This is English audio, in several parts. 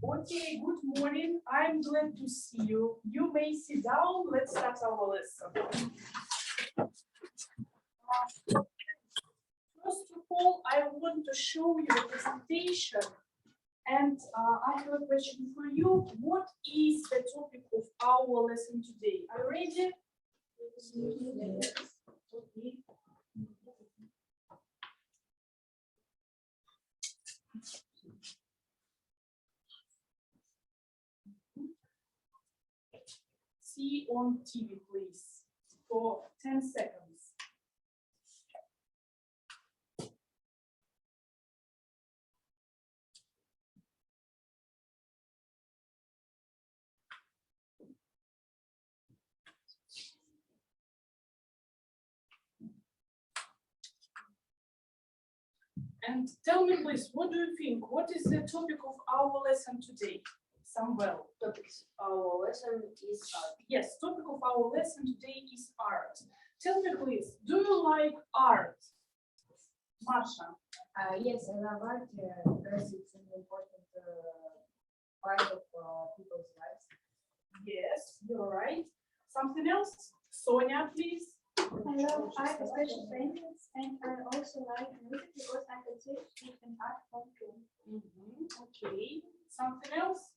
Okay, good morning. I'm glad to see you. You may sit down. Let's start our lesson. First of all, I want to show you the presentation. And I have a question for you. What is the topic of our lesson today? Are you ready? Yes. Okay. See on TV, please, for 10 seconds. And tell me, please, what do you think? What is the topic of our lesson today? Samuel. Topics. Our lesson is art. Yes, topic of our lesson today is art. Tell me, please, do you like art? Masha. Yes, I love art because it's an important part of people's lives. Yes, you're right. Something else? Sonia, please. I love art, especially paintings, and I also like music because I can teach an art form too. Okay. Something else?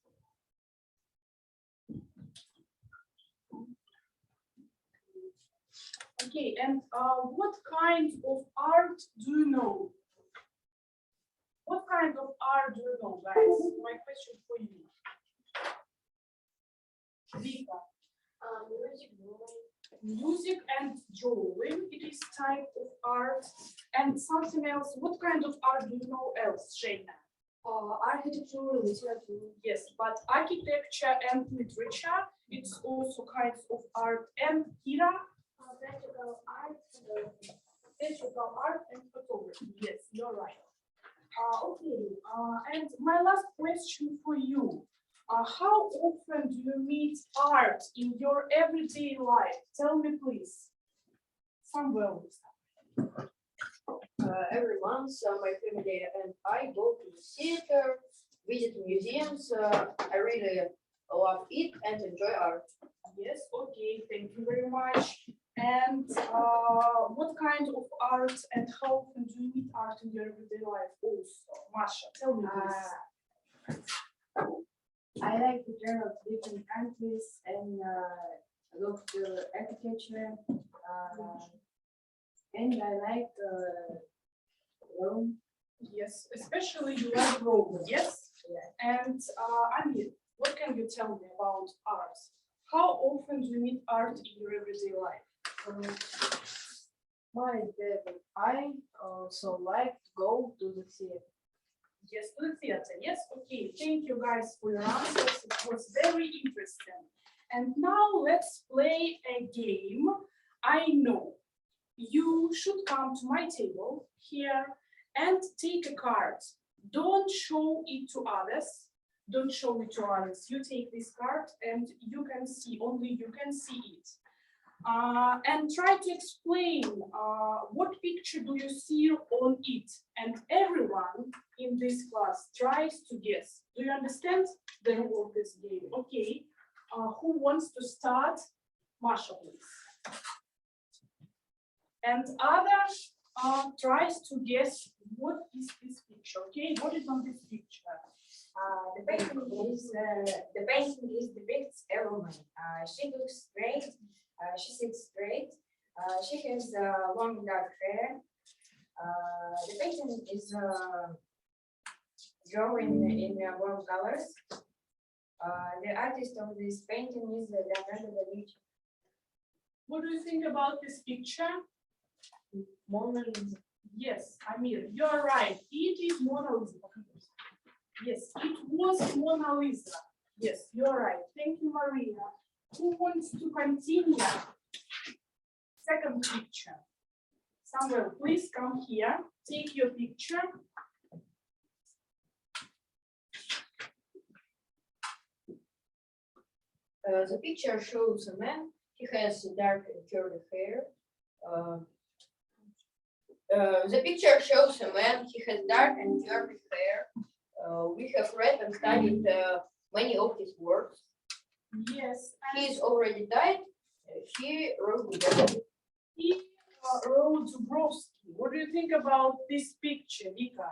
Okay, and what kind of art do you know? What kind of art do you know, guys? My question for you. Vika. Music and drawing, it is type of art. And something else, what kind of art do you know else, Shana? Architecture, literature. Yes, but architecture and literature, it's also kinds of art. And Kira? Visual art and photography. Yes, you're right. Okay, and my last question for you. How often do you meet art in your everyday life? Tell me, please. Samuel. Every month, my family and I go to the theater, visit museums. I really love it and enjoy art. Yes, okay, thank you very much. And what kind of art and how often do you meet art in your everyday life also? Masha, tell me please. I like to travel to different countries and look to architecture. And I like Rome. Yes, especially you like Rome, yes? Yeah. And Amir, what can you tell me about art? How often do you meet art in your everyday life? My dad and I also like to go to the theater. Yes, to the theater. Yes, okay. Thank you guys for your answers. It was very interesting. And now let's play a game. I know you should come to my table here and take a card. Don't show it to others. Don't show it to others. You take this card and you can see, only you can see it. And try to explain what picture do you see on it. And everyone in this class tries to guess. Do you understand the rule of this game? Okay. Who wants to start? Masha, please. And others tries to guess what is this picture. Okay, what is on this picture? The painting depicts a woman. She looks straight. She sits straight. She has long dark hair. The painting is drawn in warm colors. The artist of this painting is Leonardo da Vinci. What do you think about this picture? Mona Lisa. Yes, Amir, you're right. It is Mona Lisa. Yes, it was Mona Lisa. Yes, you're right. Thank you, Maria. Who wants to continue? Second picture. Samuel, please come here. Take your picture. The picture shows a man. He has dark and curly hair. The picture shows a man. He has dark and curly hair. We have read and studied many of his works. Yes. He is already died. He wrote the Goda. He wrote Dubrovsky. What do you think about this picture, Vika?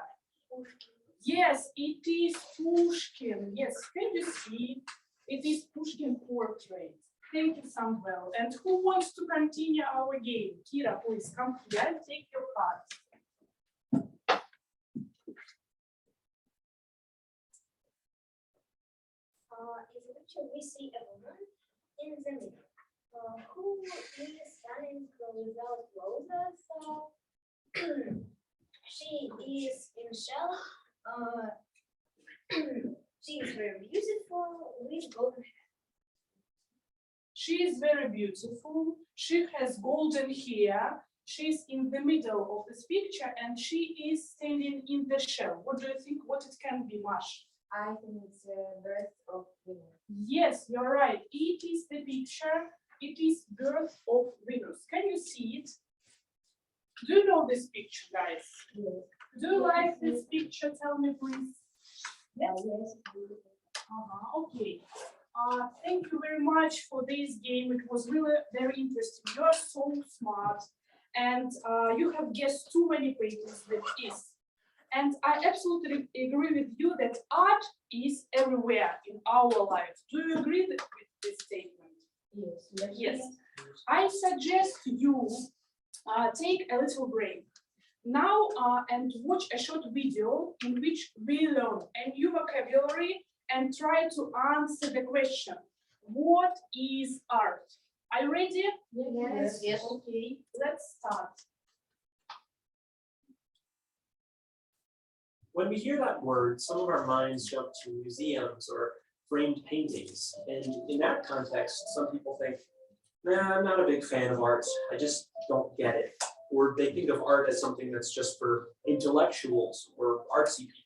Yes, it is Pushkin. Yes, can you see? It is Pushkin portrait. Thank you, Samuel. And who wants to continue our game? Kira, please come here and take your part. In the picture, we see a woman in the middle who is standing without clothes. She is in shell. She is very beautiful with golden hair. She is very beautiful. She has golden hair. She's in the middle of this picture and she is standing in the shell. What do you think? What it can be, Mash? I think it's Birth of Venus. Yes, you're right. It is the picture. It is Birth of Venus. Can you see it? Do you know this picture, guys? Yes. Do you like this picture? Tell me, please. Yes. Okay. Thank you very much for this game. It was really very interesting. You are so smart, and you have guessed too many papers that is. And I absolutely agree with you that art is everywhere in our lives. Do you agree with this statement? Yes. Yes. I suggest you take a little break now and watch a short video in which we learn a new vocabulary and try to answer the question, what is art? Are you ready? Yes. Yes. Okay, let's start. When we hear that word, some of our minds jump to museums or framed paintings. And in that context, some people think, nah, I'm not a big fan of art. I just don't get it. Or they think of art as something that's just for intellectuals or artsy people.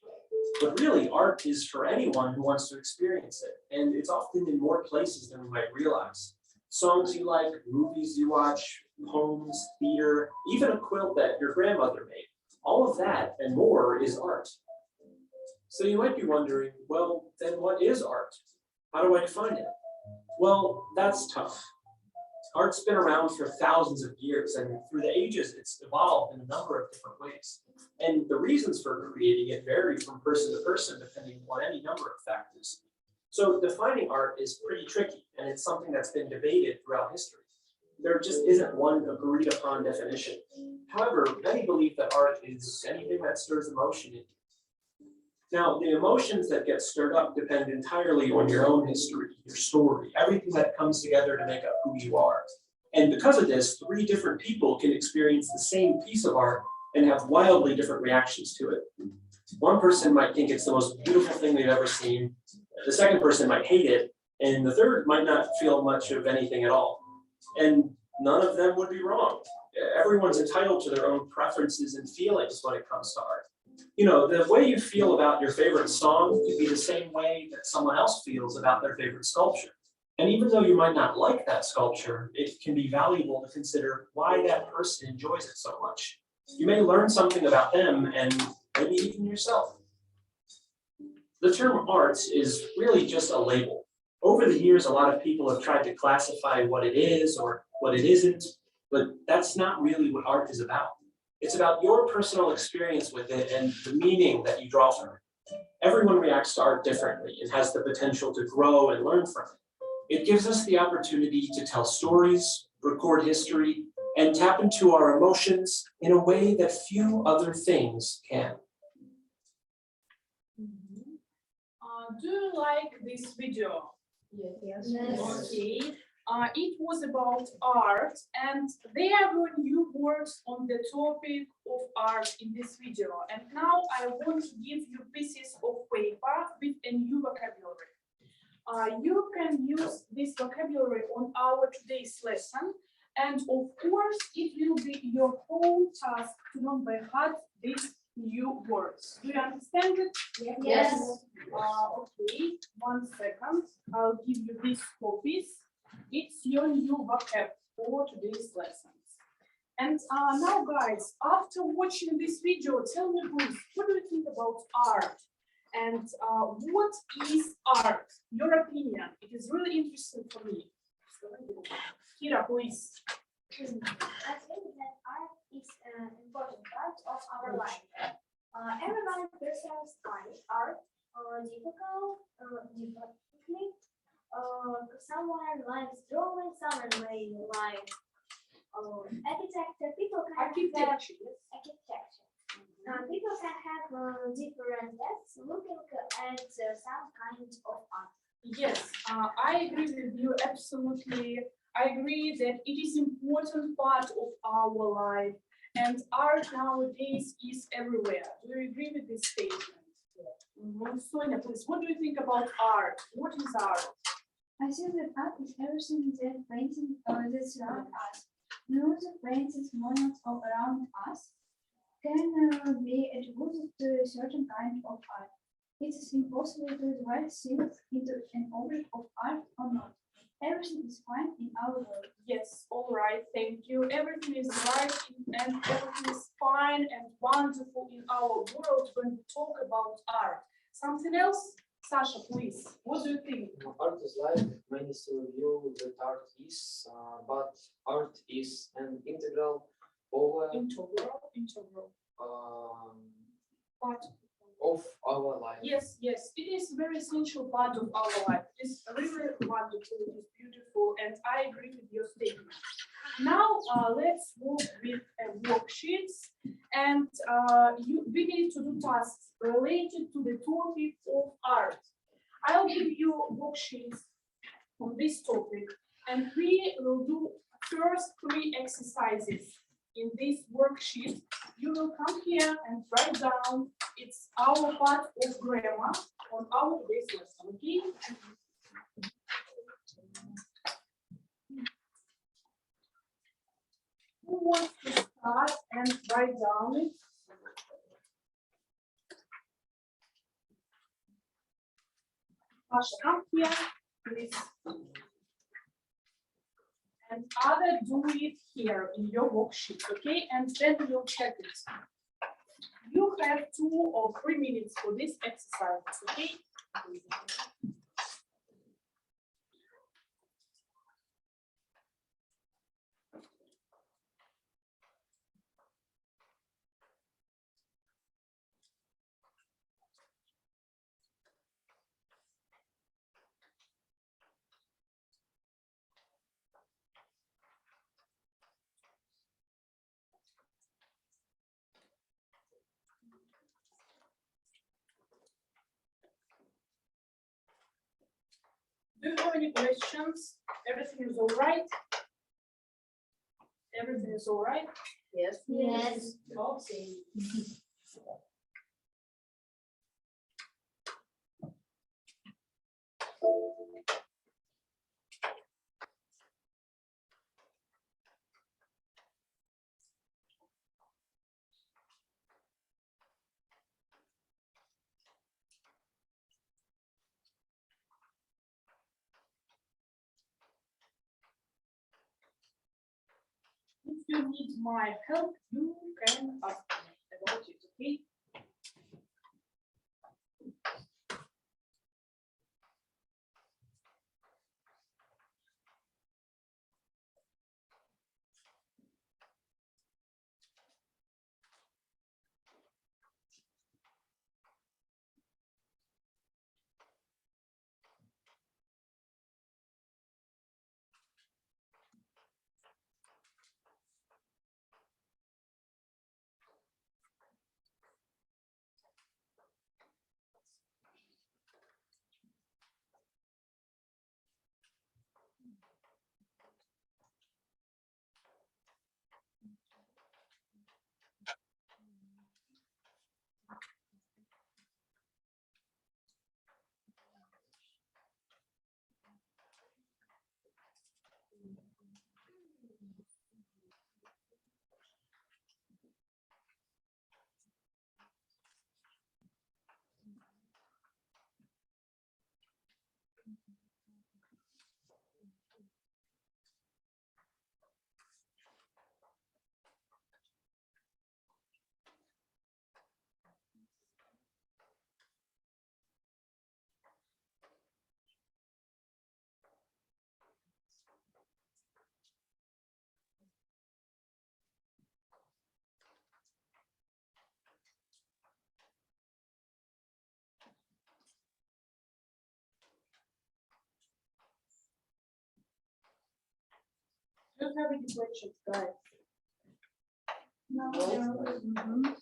But really, art is for anyone who wants to experience it. And it's often in more places than we might realize. Songs you like, movies you watch, poems, theater, even a quilt that your grandmother made. All of that and more is art. So you might be wondering, well, then what is art? How do I define it? Well, that's tough. Art's been around for thousands of years, and through the ages, it's evolved in a number of different ways. And the reasons for creating it vary from person to person, depending on any number of factors. So defining art is pretty tricky, and it's something that's been debated throughout history. There just isn't one agreed upon definition. However, many believe that art is anything that stirs emotion in you. Now, the emotions that get stirred up depend entirely on your own history, your story, everything that comes together to make up who you are. And because of this, 3 different people can experience the same piece of art and have wildly different reactions to it. One person might think it's the most beautiful thing they've ever seen. The second person might hate it, and the third might not feel much of anything at all. And none of them would be wrong. Everyone's entitled to their own preferences and feelings when it comes to art. You know, the way you feel about your favorite song could be the same way that someone else feels about their favorite sculpture. And even though you might not like that sculpture, it can be valuable to consider why that person enjoys it so much. You may learn something about them and maybe even yourself. The term art is really just a label. Over the years, a lot of people have tried to classify what it is or what it isn't, but that's not really what art is about. It's about your personal experience with it and the meaning that you draw from it. Everyone reacts to art differently and has the potential to grow and learn from it. It gives us the opportunity to tell stories, record history, and tap into our emotions in a way that few other things can. Do you like this video? Yes. Okay. It was about art, and there were new words on the topic of art in this video. And now I want to give you pieces of paper with a new vocabulary. You can use this vocabulary on our today's lesson, and of course, it will be your whole task to learn by heart these new words. Do you understand it? Yes. Okay, 1 second. I'll give you these copies. It's your new vocab for today's lessons. And now, guys, after watching this video, tell me please, what do you think about art? And what is art? Your opinion. It is really interesting for me. Kira, please. I think that art is an important part of our life. Everyone perceives art differently. Someone likes drawing, someone may like architecture. People can Architecture. People can have different tastes looking at some kind of art. Yes, I agree with you absolutely. I agree that it is important part of our life, and art nowadays is everywhere. Do you agree with this statement? Sonia, please, what do you think about art? What is art? I think that art is everything that painting that surrounds us. Music, paintings, monuments all around us can be attributed to a certain kind of art. It is impossible to divide things into an object of art or not. Everything is fine in our world. Yes, all right, thank you. Everything is right and everything is fine and wonderful in our world when we talk about art. Something else? Sasha, please, what do you think? Art is life. Many still view that art is, but art is an integral Part of our life. Yes, yes, it is a very essential part of our life. It's really wonderful, it is beautiful, and I agree with your statement. Now, let's work with worksheets, and we need to do tasks related to the topic of art. I'll give you worksheets on this topic, and we will do first 3 exercises. In this worksheet, you will come here and write down. It's our part of grammar on our base lesson, okay? Who wants to start and write down it? Pasha, come here, please. And other do it here in your worksheet, okay? And then we'll check it. You have 2 or 3 minutes for this exercise, okay? Do you have any questions? Everything is all right? Everything is all right? Yes. Yes. Okay. If you need my help, you can ask me about it, okay? have any questions, guys? No. Mhm.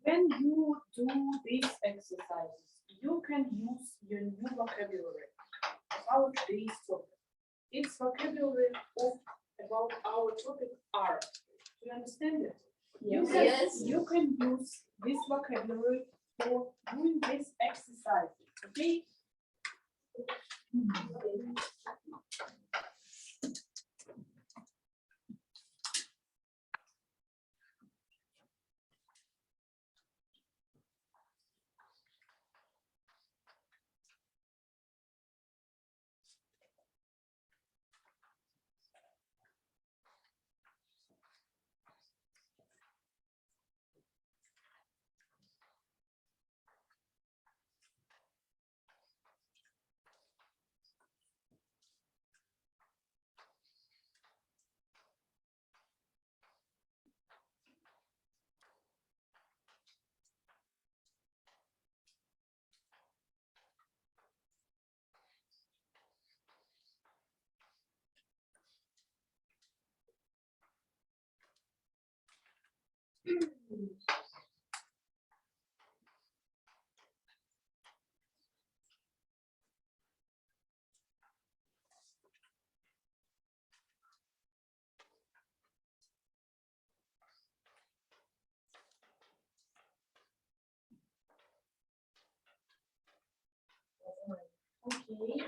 When you do these exercises, you can use your new vocabulary about this topic. It's vocabulary about our topic art. Do you understand it? Yes. You can use this vocabulary for doing this exercise. Okay? Okay,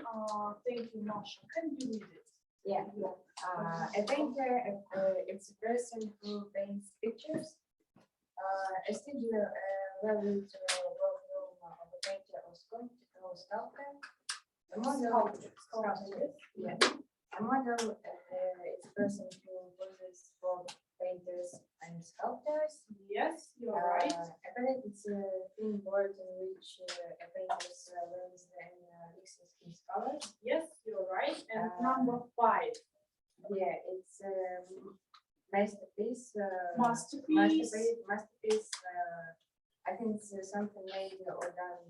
thank you, Masha. Can you read it? Yeah. A painter, it's a person who paints pictures. A studio values workroom of a painter or sculptor. A model, sculptor, yeah. A model is a person who poses for painters and sculptors. Yes, you're right. A palette is a thin board in which a painter learns and mixes his colors. Yes, you're right. And Uh, number 5. Yeah, it's masterpiece. Masterpiece. Masterpiece. I think it's something made or done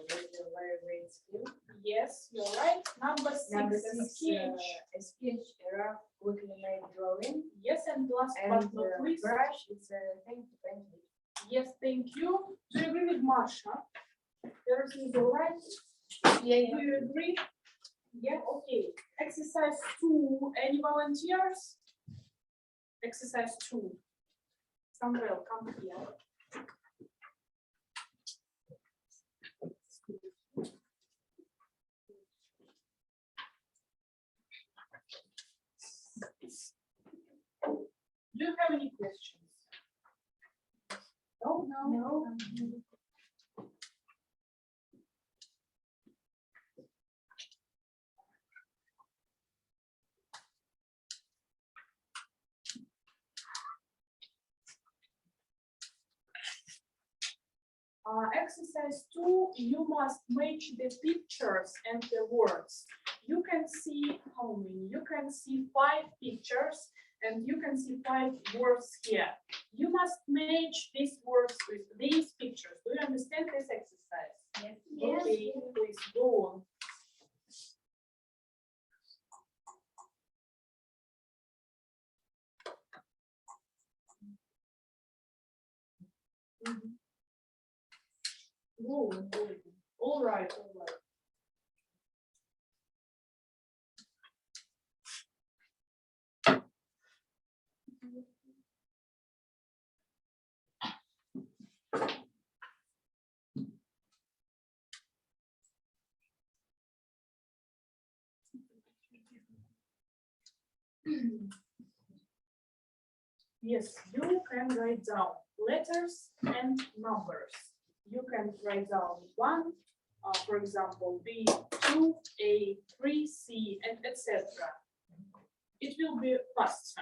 with a very great skill. Yes, you're right. Number 6, Number a 6, sketch. a sketch, a rough, quickly made drawing. Yes, and last And but not least. brush, it's a thing to paint with. Yes, thank you. Do you agree with Masha? Everything is all right? Yeah, Do you agree? Yeah, okay. Exercise 2. Any volunteers? Exercise 2. Samuel, come here. Do you have any questions? No? No. Exercise 2, you must match the pictures and the words. You can see how many? You can see 5 pictures and you can see 5 words here. You must match these words with these pictures. Do you understand this exercise? Yes. Okay, please go on. Go on, go on. All right, all right. Yes, you can write down letters and numbers. You can write down 1, for example, B, 2, A, 3, C, and etc. It will be faster.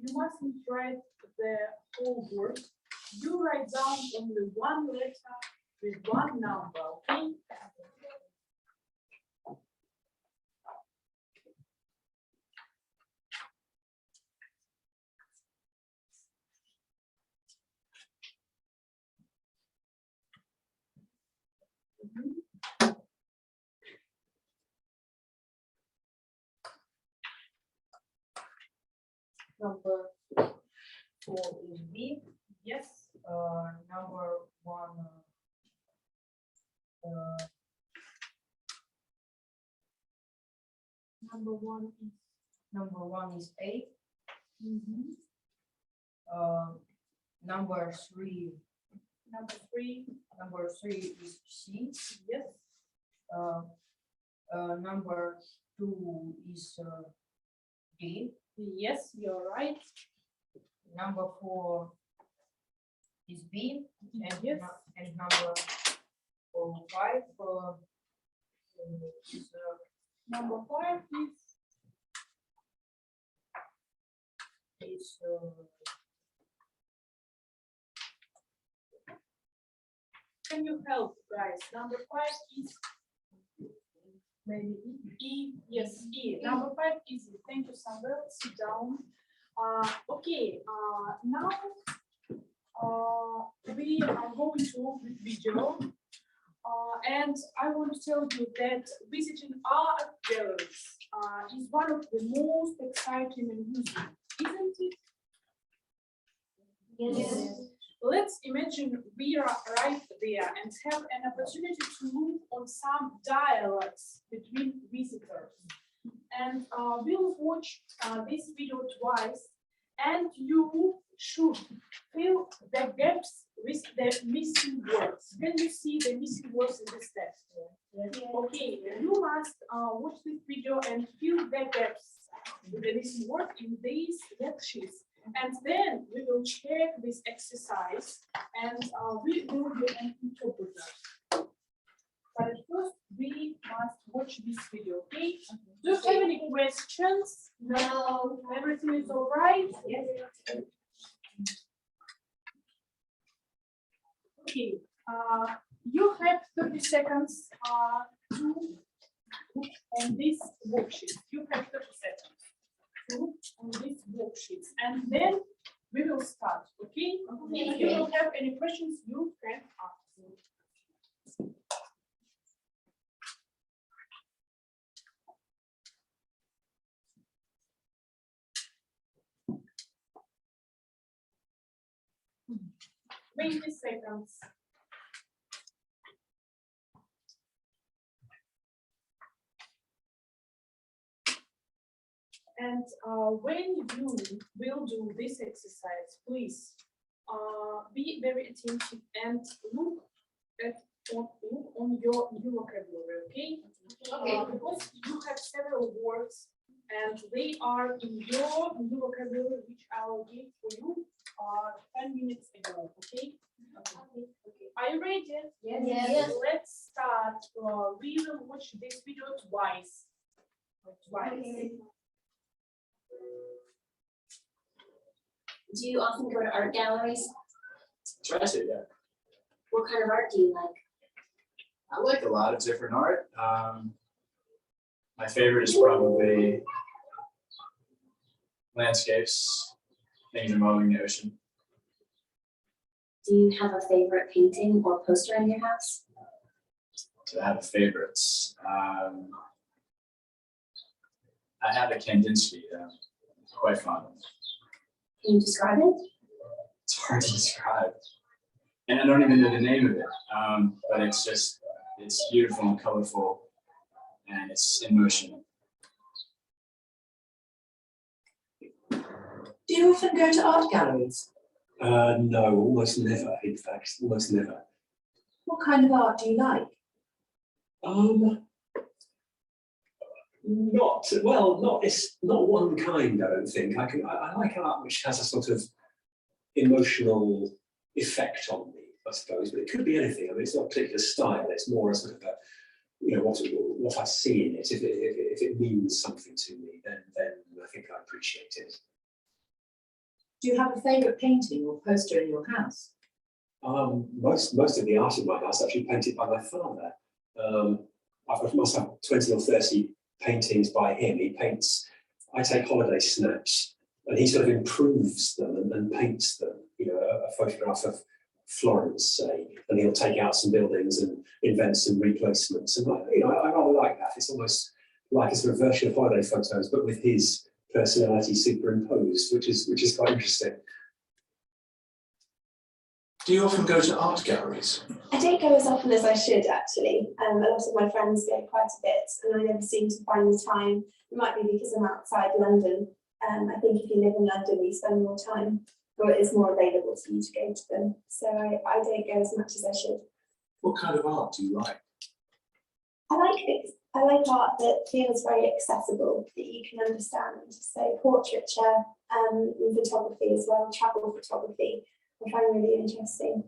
You mustn't write the whole word. You write down only 1 letter with 1 number, okay? Number 4 is B. Yes. Number 1. Number 1 is. Number 1 is A. Mhm. Number 3. Number 3. Number 3 is C. Yes. Number 2 is D. Yes, you're right. Number 4 is B. And, Yes. and number 5 is Number 5 is can you help, guys? Number 5 is maybe E. Yes, E. Number 5 is E. Thank you, Samuel. Sit down. Okay. Now we are going to look at video. And I want to tell you that visiting art galleries is one of the most exciting and useful, isn't it? Yes. Let's imagine we are right there and have an opportunity to look on some dialogues between visitors. And we'll watch this video twice, and you should fill the gaps with the missing words. Can you see the missing words in this text? Okay, you must watch this video and fill the gaps with the missing word in these worksheets. And then we will check this exercise and we will do an interpreter. But at first, we must watch this video, okay? Do you have any questions? No. Everything is all right? yes. Okay, you have 30 seconds to look on this worksheet. You have 30 seconds to look on these worksheets, and then we will start, okay? If you don't have any questions, you can ask. Wait 20 seconds. And when you will do this exercise, please be very attentive and look on your new vocabulary, okay? Because you have several words and they are in your new vocabulary, which I will give for you 10 minutes ago, okay? Are you ready? Yes. Yes. Let's start. We will watch this video twice. Do you often go to art galleries? Try to, yeah. What kind of art do you like? I like a lot of different art. My favorite is probably landscapes, things involving the ocean. Do you have a favorite painting or poster in your house? To have favorites. I have a Kandinsky, quite fond of. Can you describe it? It's hard to describe. And I don't even know the name of it, but it's beautiful and colorful, and it's in motion. Do you often go to art galleries? No, almost never, in fact, almost never. What kind of art do you like? It's not one kind, I don't think. I like art which has a sort of emotional effect on me, I suppose, but it could be anything. I mean, it's not a particular style, it's more a sort of what I see in it. If it means something to me, then I think I appreciate it. Do you have a favourite painting or poster in your house? Most of the art in my house actually painted by my father. I must have 20 or 30 paintings by him. He paints, I take holiday snaps, and he sort of improves them and paints them. You know, a photograph of Florence, say, and he'll take out some buildings and invent some replacements. And I rather like that. It's almost like a sort of version of holiday photos, but with his personality superimposed, which is quite interesting. Do you often go to art galleries? I don't go as often as I should, actually. A lot of my friends go quite a bit, and I never seem to find the time. It might be because I'm outside London. I think if you live in London, you spend more time, or it is more available for you to go to them. So I don't go as much as I should. What kind of art do you like? I like art that feels very accessible, that you can understand. So portraiture, and photography as well, travel photography, I find really interesting.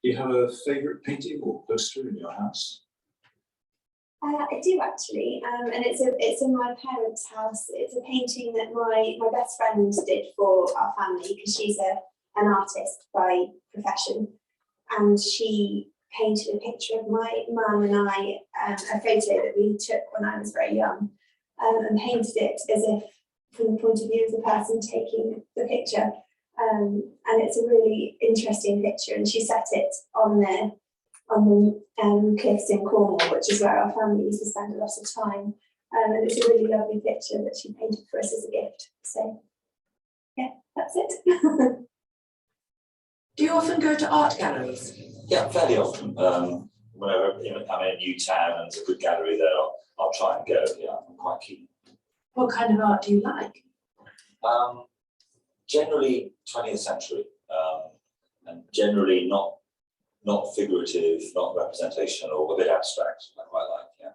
Do you have a favourite painting or poster in your house? I do actually, and it's in my parents' house. It's a painting that my best friend did for our family, because she's an artist by profession, and she painted a picture of my mum and I, a photo that we took when I was very young, and painted it as if from the point of view of the person taking the picture. And it's a really interesting picture, and she set it on the cliffs in Cornwall, which is where our family used to spend a lot of time. And it's a really lovely picture that she painted for us as a gift. So yeah, that's it. Do you often go to art galleries? Yeah, fairly often. Whenever I'm in a new town and there's a good gallery there, I'll try and go. Yeah, I'm quite keen. What kind of art do you like? Generally 20th century, and generally not figurative, not representational, a bit abstract. I quite like. Yeah.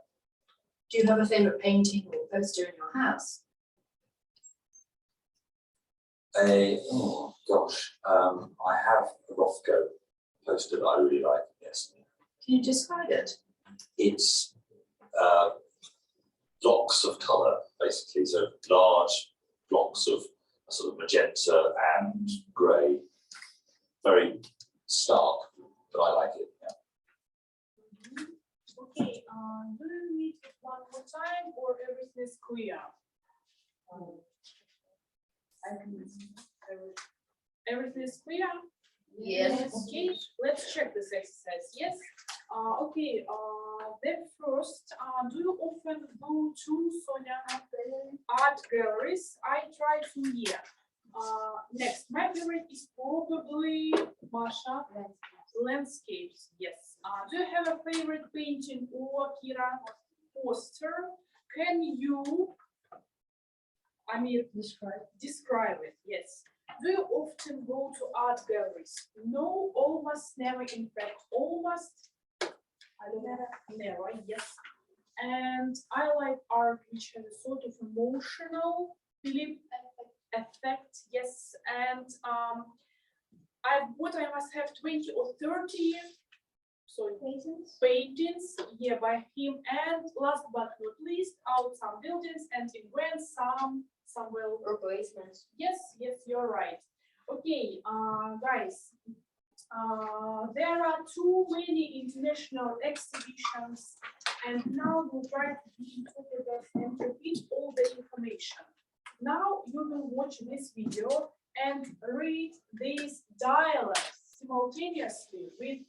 Do you have a favourite painting or poster in your house? Oh gosh, I have a Rothko poster that I really like. Yes. Can you describe it? It's blocks of colour, basically. So large blocks of sort of magenta and grey, very stark, but I like it. Yeah. Okay, do you need it one more time, or everything is clear? Everything is clear? Yes. Okay, let's check this exercise. Yes. Okay. Then first, do you often go to Sonia art galleries? I try to here. Next, my favorite is probably Masha landscapes. Yes. Do you have a favorite painting or Kira poster? Can you? Describe it. Yes. Do you often go to art galleries? No, almost never. In fact, almost. Never. Yes. And I like art which has a sort of emotional effect. Yes. And I must have 20 or 30. Paintings, yeah, by him. And last but not least, out some buildings and in when some well replacements. Yes, you're right. Okay, guys, there are too many international exhibitions, and now we'll try to be interpreters and repeat all the information. Now you will watch this video and read these dialogues. simultaneously with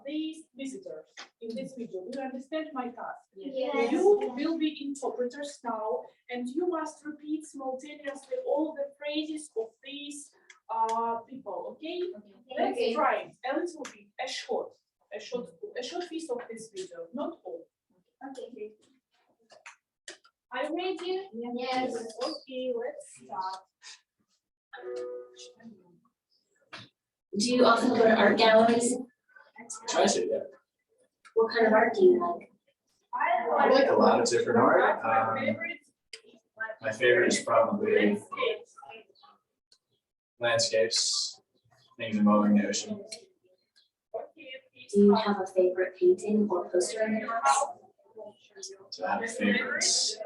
these visitors in this video. Do you understand my task? Yes. You will be interpreters now, and you must repeat simultaneously all the phrases of these people. Okay? Let's try it a little bit, a short piece of this video, not all. Okay. Are you ready? Yes. Okay, let's start. Do you often go to art galleries? Try to, yeah. What kind of art do you like? I like a lot of different art. My favorite is probably landscapes, things involving the ocean. Do you have a favorite painting or poster in your house? So I have favorites.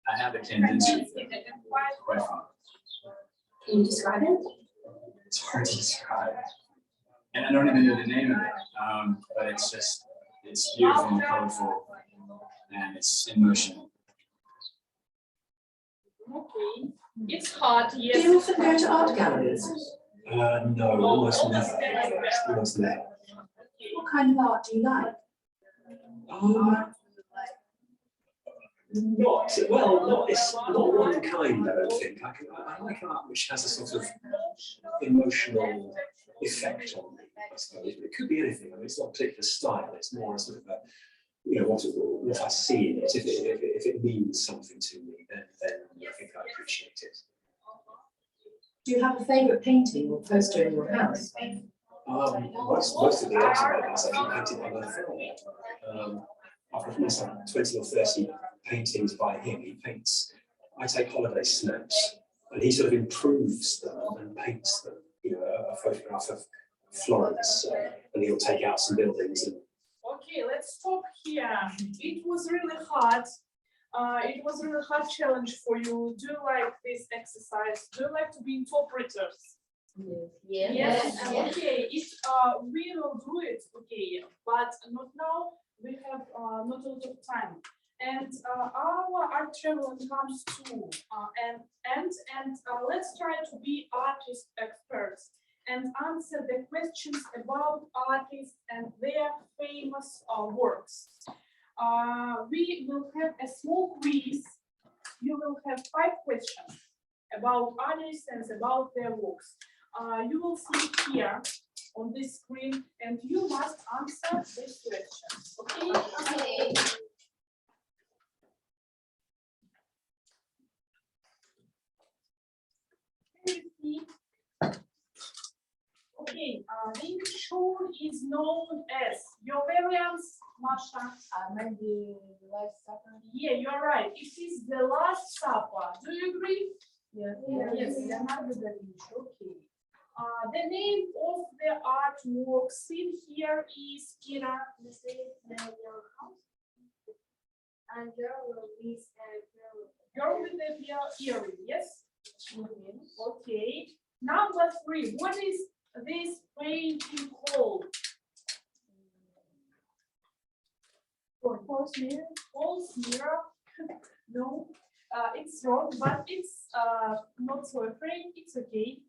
I have a tendency quite fun. Can you describe it? It's hard to describe. And I don't even know the name of it, but it's beautiful and colorful, and it's in motion. Okay, it's hard, Do yes. you often go to art galleries? No, almost never. Almost never. What kind of art do you like? It's not one kind, I don't think. I like art which has a sort of emotional effect on me, I suppose. It could be anything. I mean, it's not a particular style. It's more a sort of a, what I see in it. If it means something to me, then I think I appreciate it. Do you have a favourite painting or poster in your house? Most of the art in my house I painted by my father. I've must have 20 or 30 paintings by him. I take holiday snaps, and he sort of improves them and paints them. A photograph of Florence, and he'll take out some buildings. Okay, let's stop here. It was really hard. It was a really hard challenge for you. Do you like this exercise? Do you like to be interpreters? Yes. Okay, we will do it. Okay, but not now. We have not a lot of time. And our art travel comes to an end. And let's try to be artist experts and answer the questions about artists and their famous works. We will have a small quiz. You will have 5 questions about artists and about their works. You will see it here on this screen, and you must answer these questions. Okay? Okay. Okay, the English shown is known as your variants, Masha. Maybe Last Supper. Yeah, you're right. It is the Last Supper. Do you agree? Yes. Yes. Okay. The name of the artwork seen here is Kira. This is the yellow house. And girl with the earring, yes? Okay. Number 3. What is this painting called? False mirror? False mirror? No, it's wrong, but it's not so afraid. It's okay.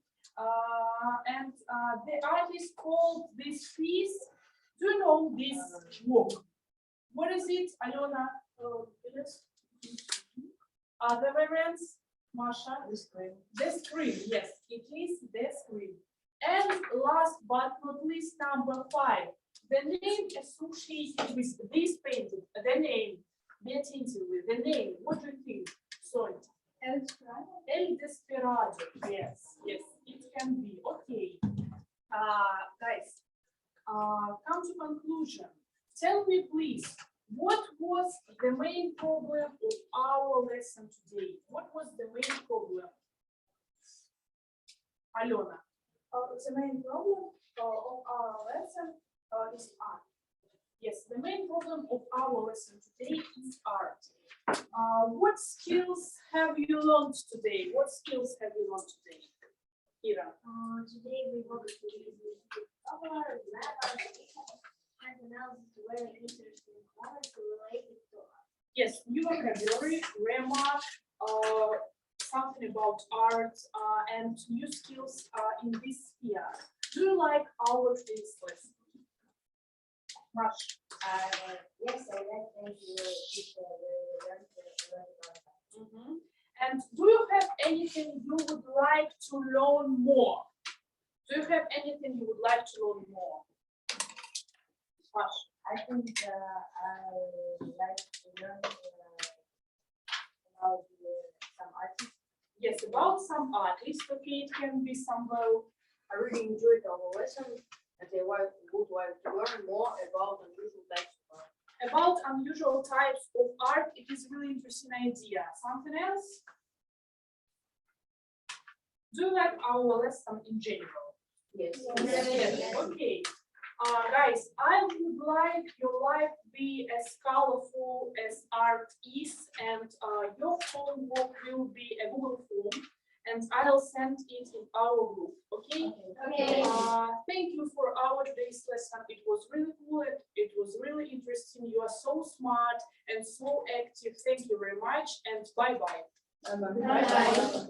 And the artist called this piece. Do you know this work? What is it, Alona? Other variants, Masha? The screen. The screen, yes, it is the screen. And last but not least, number 5. The name associated with this painting, the name, be attentive with the name. What do you think? Sorry. El Desperado. Yes, it can be. Okay. Guys, come to conclusion. Tell me, please, what was the main problem of our lesson today? What was the main problem? Alona. The main problem of our lesson is art. Yes, the main problem of our lesson today is art. What skills have you learned today? What skills have you learned today, Ira? Today we worked with color, map, and analysis to very interesting colors related to art. Yes, new vocabulary, remark, something about art and new skills in this sphere. Do you like our today's lesson? Mash. Yes, I like thank you. And do you have anything you would like to learn more? Do you have anything you would like to learn more? Mash. I think I like to learn about some artists. Yes, about some artists. Okay, it can be some. I really enjoyed our lesson, and I would like to learn more about unusual types of art. About unusual types of art, it is a really interesting idea. Something else? Do you like our lesson in general? Yes. Yes. Okay. Guys, I would like your life to be as colorful as art is, and your homework will be a Google form, and I'll send it in our group. Okay? Okay. Thank you for our today's lesson. It was really cool. It was really interesting. You are so smart and so active. Thank you very much, and bye-bye. Bye-bye.